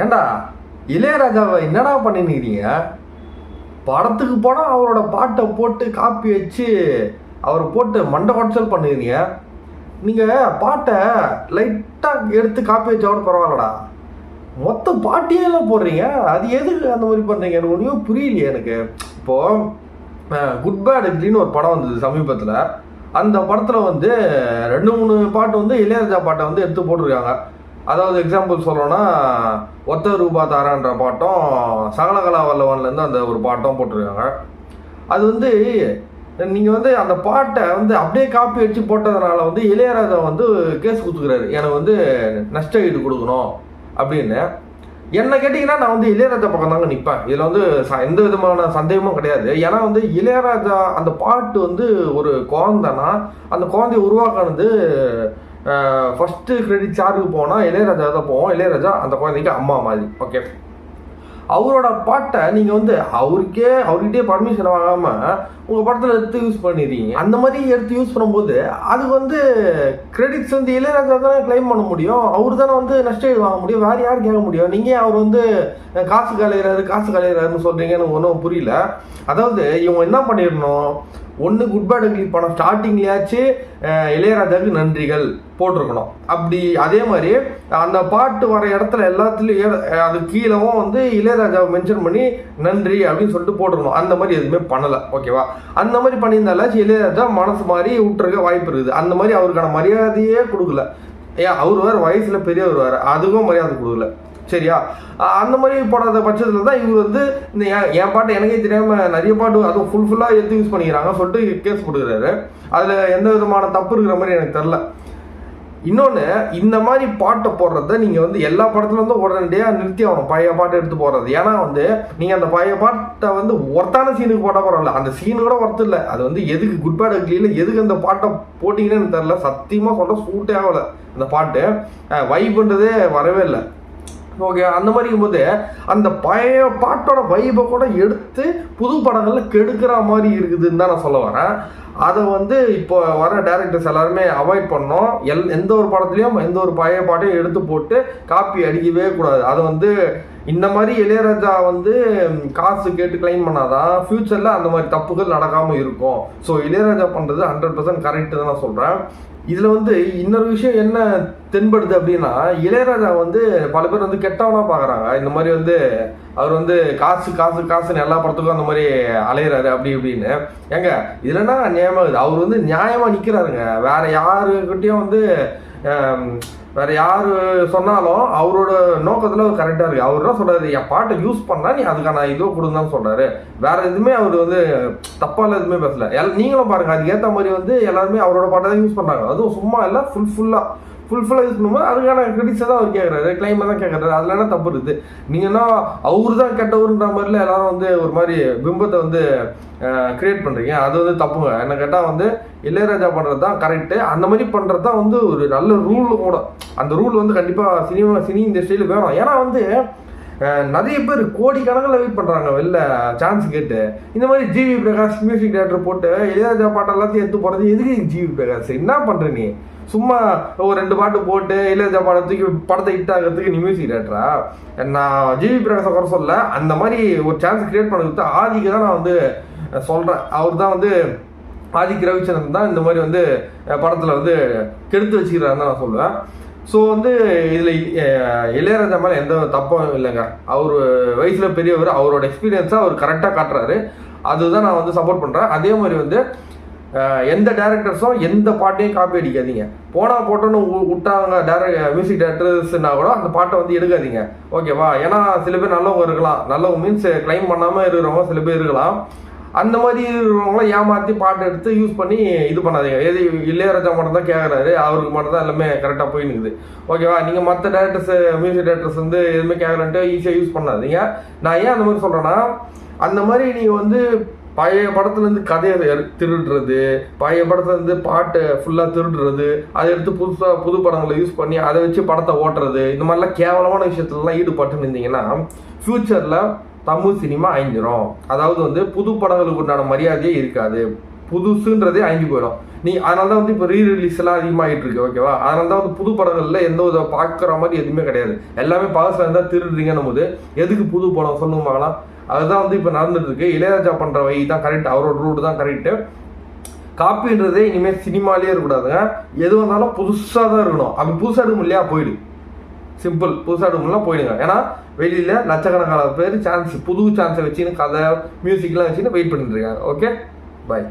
ஏண்டா இளையராஜாவை என்னடா பண்ணிருக்கிறீங்க? படத்துக்கு போனால் அவரோட பாட்டை போட்டு காப்பி வச்சு அவரை போட்டு மண்டை கொடச்சல் பண்ணுறீங்க. நீங்கள் பாட்டை லைட்டாக எடுத்து காப்பி வச்சா கூட பரவாயில்லடா, மொத்த பாட்டியே எல்லாம் போடுறீங்க. அது எதுக்கு அந்த மாதிரி பண்ணுறீங்க? எனக்கு ஒன்றும் புரியலையே எனக்கு. இப்போது குட் பேட் அக்லின்னு ஒரு படம் வந்தது சமீபத்தில். அந்த படத்தில் வந்து 2-3 பாட்டு வந்து இளையராஜா பாட்டை வந்து எடுத்து போட்டிருக்காங்க. அதாவது எக்ஸாம்பிள் சொல்லணும்னா ஒத்த ரூபா தாரான்ற பாட்டும் சகலகலா வல்லவன்லேருந்து அந்த ஒரு பாட்டும் போட்டிருக்காங்க. அது வந்து நீங்கள் வந்து அந்த பாட்டை வந்து அப்படியே காப்பி வச்சு போட்டதுனால வந்து இளையராஜா வந்து கேஸ் கொடுத்துக்கிறாரு, எனக்கு வந்து நஷ்ட ஈடு கொடுக்கணும் அப்படின்னு. என்ன கேட்டிங்கன்னா நான் வந்து இளையராஜா பக்கம் தாங்க நிற்பேன். இதில் வந்து எந்த விதமான சந்தேகமும் கிடையாது. ஏன்னா வந்து இளையராஜா அந்த பாட்டு வந்து ஒரு குழந்தைன்னா அந்த குழந்தைய உருவாக்கினது ஃபஸ்ட்டு கிரெடிட் யாருக்கு போனால் இளையராஜா தான் போவோம். இளையராஜா அந்த குழந்தைக்கு அம்மா மாதிரி. ஓகே, அவரோட பாட்டை நீங்கள் வந்து அவர்கிட்டே பர்மிஷன் வாங்காமல் உங்கள் படத்தில் எடுத்து யூஸ் பண்ணிடுறீங்க. அந்த மாதிரி எடுத்து யூஸ் பண்ணும்போது அது வந்து கிரெடிட்ஸ் வந்து இளையராஜா தானே கிளைம் பண்ண முடியும். அவர் தானே வந்து நஷ்ட ஈடு வாங்க முடியும். வேறு யார் கேட்க முடியும்? நீங்கள் அவர் வந்து காசு கலையிறாருன்னு சொல்கிறீங்க. எனக்கு ஒன்றும் புரியல. அதாவது இவங்க என்ன பண்ணிடணும், ஒன்று குட் பேட் அக்லி படம் ஸ்டார்டிங்லேயாச்சு இளையராஜாவுக்கு நன்றிகள் போட்டிருக்கணும். அப்படி அதே மாதிரி அந்த பாட்டு வர இடத்துல எல்லாத்துலேயும் அது கீழவும் வந்து இளையராஜாவை மென்ஷன் பண்ணி நன்றி அப்படின்னு சொல்லிட்டு போட்டிருக்கணும். அந்த மாதிரி எதுவுமே பண்ணலை. ஓகேவா? அந்த மாதிரி பண்ணியிருந்தாலாச்சும் இளையராஜா மனசு மாதிரி விட்டுருக்க வாய்ப்பு இருக்குது. அந்த மாதிரி அவருக்கான மரியாதையே கொடுக்கல. அவர் வேறு வயசில் பெரியவர் வேறு, அதுக்கும் மரியாதை கொடுக்கல. சரியா? அந்த மாதிரி போடாத பட்சத்தில் தான் இவர் வந்து இந்த என் பாட்டு எனக்கே தெரியாமல் நிறைய பாட்டு அதுவும் ஃபுல்லாக எடுத்து யூஸ் பண்ணிக்கிறாங்க சொல்லிட்டு கேஸ் கொடுக்குறாரு. அதில் எந்த விதமான தப்பு இருக்கிற மாதிரி எனக்கு தெரில. இன்னொன்று, இந்த மாதிரி பாட்டை போடுறத நீங்கள் வந்து எல்லா படத்துலையும் வந்து உடனடியாக நிறுத்தி ஆகணும், பழைய பாட்டை எடுத்து போடுறது. ஏன்னா வந்து நீங்கள் அந்த பழைய பாட்டை வந்து ஒர்த்தான சீனுக்கு போட்டால் பரவாயில்ல, அந்த சீனு கூட ஒர்த்து இல்லை. அது வந்து எதுக்கு குட் பேட் அக்லியில் எதுக்கு அந்த பாட்டை போட்டிங்கன்னு எனக்கு தெரில. சத்தியமாக சொல்ல சூட்டே ஆகலை அந்த பாட்டு. வைப்புன்றதே வரவே இல்லை. ஓகே, அந்த மாதிரி இருக்கும்போது அந்த பழைய பாட்டோட வைபை கூட எடுத்து புது படங்களில் கெடுக்கிற மாதிரி இருக்குதுன்னு தான் நான் சொல்ல வரேன். அதை வந்து இப்போ வர டேரக்டர்ஸ் எல்லாருமே அவாய்ட் பண்ணோம். எந்த ஒரு படத்துலையும் எந்த ஒரு பழைய பாட்டையும் எடுத்து போட்டு காப்பி அடிக்கவே கூடாது. அது வந்து இந்த மாதிரி இளையராஜா வந்து காசு கேட்டு கிளைம் பண்ணாதான் ஃப்யூச்சரில் அந்த மாதிரி தப்புகள் நடக்காமல் இருக்கும். ஸோ இளையராஜா பண்ணுறது 100% கரெக்டு தான் நான் சொல்கிறேன். இதில் வந்து இன்னொரு விஷயம் என்ன தென்படுது அப்படின்னா, இளையராஜா வந்து பல பேர் வந்து கெட்டவனா பார்க்குறாங்க. இந்த மாதிரி வந்து அவர் வந்து காசுன்னு எல்லா படத்துக்கும் அந்த மாதிரி அலையிறாரு அப்படி இப்படின்னு. ஏங்க இதுலன்னா நியாயமாக அவர் வந்து நியாயமாக நிற்கிறாருங்க. வேற யார் சொன்னாலும் அவரோட நோக்கத்தில் அவர் கரெக்டாக இருக்குது. அவர் என்ன சொல்கிறாரு, என் பாட்டை யூஸ் பண்ணால் நீ அதுக்கான இதோ கொடுன்னு சொல்கிறாரு. வேற எதுவுமே அவர் வந்து தப்பால எதுவுமே பேசல. நீங்களும் பாருங்கள், அதுக்கேற்ற மாதிரி வந்து எல்லாருமே அவரோட பாட்டை தான் யூஸ் பண்ணுறாங்க. அதுவும் சும்மா இல்லை, ஃபுல்லாக யூஸ் பண்ணும்போது அதுக்கான கிரெடிட்ஸை தான் அவர் கேட்குறாரு, கிளைமை தான் கேட்குறாரு. அதில் என்ன தப்பு இருக்குது? நீங்கன்னா அவரு தான் கெட்டவருன்ற மாதிரில எல்லாரும் வந்து ஒரு மாதிரி பிம்பத்தை வந்து கிரியேட் பண்ணுறீங்க. அது வந்து தப்புங்க. என்ன கேட்டால் வந்து இளையராஜா பண்ணுறது தான் கரெக்டு. அந்த மாதிரி பண்ணுறது தான் வந்து ஒரு நல்ல ரூல் கூட. அந்த ரூல் வந்து கண்டிப்பாக சினி இண்டஸ்ட்ரியில் வேணும். ஏன்னா வந்து நிறைய பேர் கோடிக்கணக்கில் வெயிட் பண்ணுறாங்க வெளில சான்ஸ் கேட்டு. இந்த மாதிரி ஜிவி பிரகாஷ் மியூசிக் டேரக்டர் போட்டு இளையராஜா பாட்டு எல்லாத்தையும் எடுத்து போகிறது எதுக்கு? ஜிவி பிரகாஷ் என்ன பண்ணுற நீ? சும்மா ஒரு 2 பாட்டு போட்டு இளையராஜா படத்தை ஹிட் ஆகிறதுக்கு நீ மியூசிக் டேரக்டரா? நான் ஜிவி பிரகாஷை குறை சொல்ல, அந்த மாதிரி ஒரு சான்ஸ் கிரியேட் பண்ணி ஆதிக்கு தான் நான் வந்து சொல்கிறேன். அவர் தான் வந்து ஆதிக்கு ரவிச்சந்திரன் தான் இந்த மாதிரி வந்து படத்தில் வந்து கெடுத்து வச்சுக்கிறாருன்னு தான் நான் சொல்லுவேன். ஸோ வந்து இதில் இளையராஜா மேலே எந்த தப்பும் இல்லைங்க. அவர் வயசில் பெரியவர், அவரோட எக்ஸ்பீரியன்ஸை அவர் கரெக்டாக காட்டுறாரு. அதுதான் நான் வந்து சப்போர்ட் பண்ணுறேன். அதே மாதிரி வந்து எந்த டேரக்டர்ஸும் எந்த பாட்டையும் காப்பி அடிக்காதீங்க. போட்டோன்னு விட்டாங்க மியூசிக் டேரக்டர்ஸ்னா கூட அந்த பாட்டை வந்து எடுக்காதீங்க. ஓகேவா? ஏன்னா சில பேர் நல்லவங்க இருக்கலாம், நல்லவங்க மீன்ஸ் கிளைம் பண்ணாமல் இருக்கிறவங்க சில பேர் இருக்கலாம். அந்த மாதிரி இருக்கிறவங்களாம் ஏமாற்றி பாட்டு எடுத்து யூஸ் பண்ணி இது பண்ணாதீங்க. எது இளையராஜா மட்டும் தான் கேட்குறாரு, அவருக்கு மட்டும் தான் எல்லாமே கரெக்டாக போயினுக்குது. ஓகேவா? நீங்கள் மற்ற டேரக்டர்ஸ் மியூசிக் டேரக்டர்ஸ் வந்து எதுவுமே கேட்கலன்ட்டு ஈஸியாக யூஸ் பண்ணாதீங்க. நான் ஏன் அந்த மாதிரி சொல்கிறேன்னா, அந்த மாதிரி நீங்கள் வந்து பழைய படத்துலேருந்து கதையை திருடுறது, பழைய படத்துலேருந்து பாட்டை ஃபுல்லாக திருடுறது, அதை எடுத்து புது படங்களை யூஸ் பண்ணி அதை வச்சு படத்தை ஓட்டுறது, இந்த மாதிரிலாம் கேவலமான விஷயத்துலலாம் ஈடுபட்டு இருந்தீங்கன்னா ஃப்யூச்சரில் தமிழ் சினிமா அழிஞ்சிரும். அதாவது வந்து புது படங்களுக்கு உண்டான மரியாதையே இருக்காது. புதுசுன்றதே அழிஞ்சு போயிடும். அதனால தான் வந்து இப்போ ரீரிலீஸ் எல்லாம் அதிகமாகிட்டு இருக்கு, ஓகேவா? அதனால தான் வந்து புது படங்களில் எந்த வித பார்க்குற மாதிரி எதுவுமே கிடையாது. எல்லாமே பழசில் இருந்தால் திருடுறீங்கன்னும் போது எதுக்கு புது படம் சொல்லுங்க பார்க்கலாம். அதுதான் வந்து இப்போ நடந்துட்டு இருக்கு. இளையராஜா பண்ணுற வழி தான் கரெக்ட், அவரோட ரூட் தான் கரெக்டு. காப்பின்றதே இனிமேல் சினிமாலேயே இருக்கக்கூடாதுங்க. எது வந்தாலும் புதுசாக தான் இருக்கணும். அப்படி புதுசாக எடுக்க முடியலையா போயிடு, சிம்பிள். புதுசாக எடுக்க முடியலாம் போயிடுங்க. ஏன்னா வெளியில் லட்சக்கணக்கான பேர் புது சான்ஸை வச்சுன்னு கதை மியூசிக்லாம் வச்சுன்னு வெயிட் பண்ணிட்டு இருக்காங்க. ஓகே, பாய்.